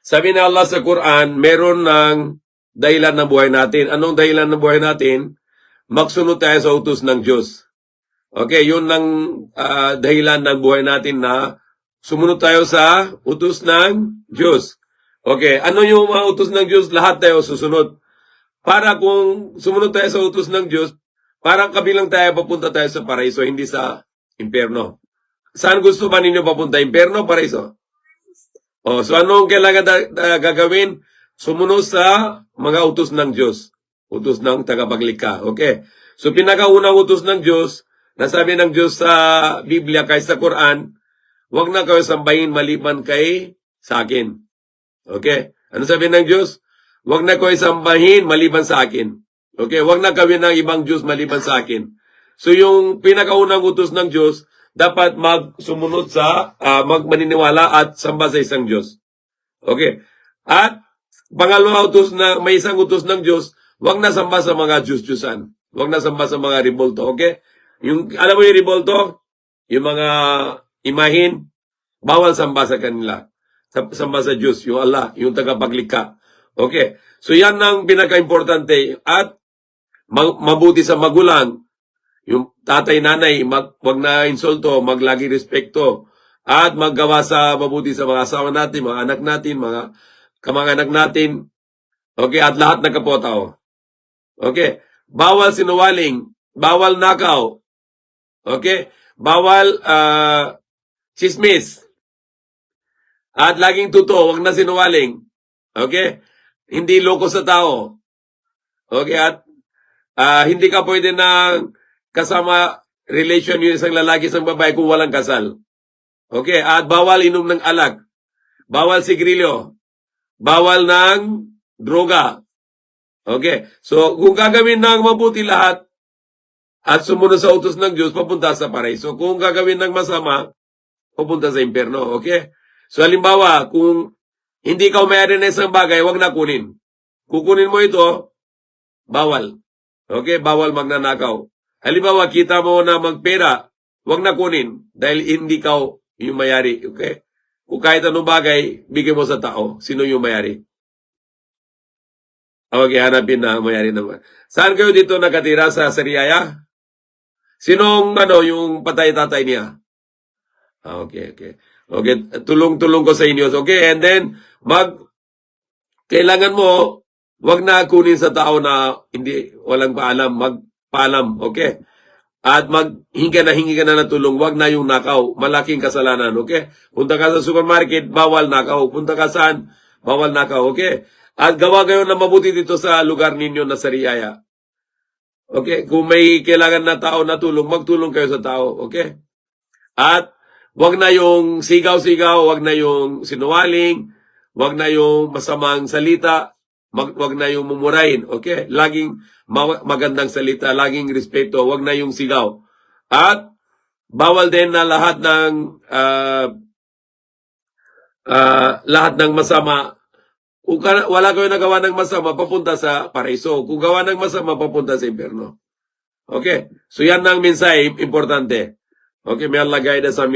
Sabi ni Allah sa Quran, meron ng dahilan ng buhay natin. Anong dahilan ng buhay natin? Magsunod tayo sa utos ng Diyos. Okay, yun ang dahilan ng buhay natin na sumunod tayo sa utos ng Diyos. Okay, ano yung mga utos ng Diyos? Lahat tayo susunod. Para kung sumunod tayo sa utos ng Diyos, parang kabilang tayo papunta tayo sa paraiso, hindi sa impyerno. Saan gusto ba ninyo papunta? Impyerno o paraiso? Oh, so anong kailangan gagawin? Sumunod sa mga utos ng Diyos. Utos ng tagapaglikha. Okay. So pinakaunang utos ng Diyos, nasabi ng Diyos sa Biblia kay sa Quran, huwag na kayo sambahin maliban kay sa akin. Okay. Ano sabi ng Diyos? Huwag na kayo sambahin maliban sa akin. Okay. Huwag na gawin ng ibang Diyos maliban sa akin. So yung pinakaunang utos ng Diyos, dapat magsumunod sa magmaniniwala at samba sa isang Diyos. Okay. At pangalawa utos na may isang utos ng Diyos, huwag na samba sa mga Diyos-Diyusan. Huwag na samba sa mga ribolto. Okay? Alam mo yung ribolto? Yung mga imahin, bawal samba sa kanila. Samba sa Diyos, yung Allah, yung tagapaglikha. Okay. So yan ang pinaka-importante. At mabuti sa magulang, yung tatay, nanay, wag na insulto, maglagi respeto, at maggawa sa mabuti sa mga asawa natin, mga anak natin, mga kamag-anak natin, okay, at lahat ng kapwa-tao. Okay, bawal sinungaling, bawal nakaw, okay, bawal chismis, at laging totoo, wag na sinungaling, okay, hindi loko sa tao, okay, at hindi ka pwede na kasama relation yung isang lalaki sa babae kung walang kasal. Okay, at bawal inom ng alak, bawal sigarilyo, bawal ng droga. Okay, so kung gagawin ng mabuti lahat at sumunod sa utos ng Diyos, papunta sa paraiso. Kung gagawin ng masama, papunta sa impyerno. Okay, so halimbawa, kung hindi ka umayari na isang bagay, wag na kunin. Kukunin mo ito, bawal. Okay, bawal magnanakaw. Halimbawa, kita mo na magpera, wag na kunin dahil hindi ka yung mayari. Okay? Kung kahit anong bagay, bigay mo sa tao. Sino yung mayari? Okay, hanapin na mayari naman. Saan kayo dito nakatira sa Sariaya? Sinong yung patay-tatay niya? Okay. Okay, tulong-tulong ko sa inyo. Okay, and then, kailangan mo, wag na kunin sa tao na walang paalam, magpaalam, okay? At hingi ka na ng tulong, wag na yung nakaw, malaking kasalanan, okay? Punta ka sa supermarket, bawal nakaw. Punta ka saan, bawal nakaw, okay? At gawa kayo na mabuti dito sa lugar ninyo na Sariaya. Okay? Kung may kailangan na tao na tulong, magtulong kayo sa tao, okay? At wag na yung sigaw-sigaw, wag na yung sinungaling, wag na yung masamang salita, wag na yung mumurahin, okay? Laging magandang salita, laging respeto, wag na yung sigaw. At bawal din na lahat ng masama. Kung wala kayo nagawa ng masama, papunta sa paraiso. Kung gawa ng masama, papunta sa impyerno. Okay? So yan ang mensahe, importante. Okay, may Allah guide us sa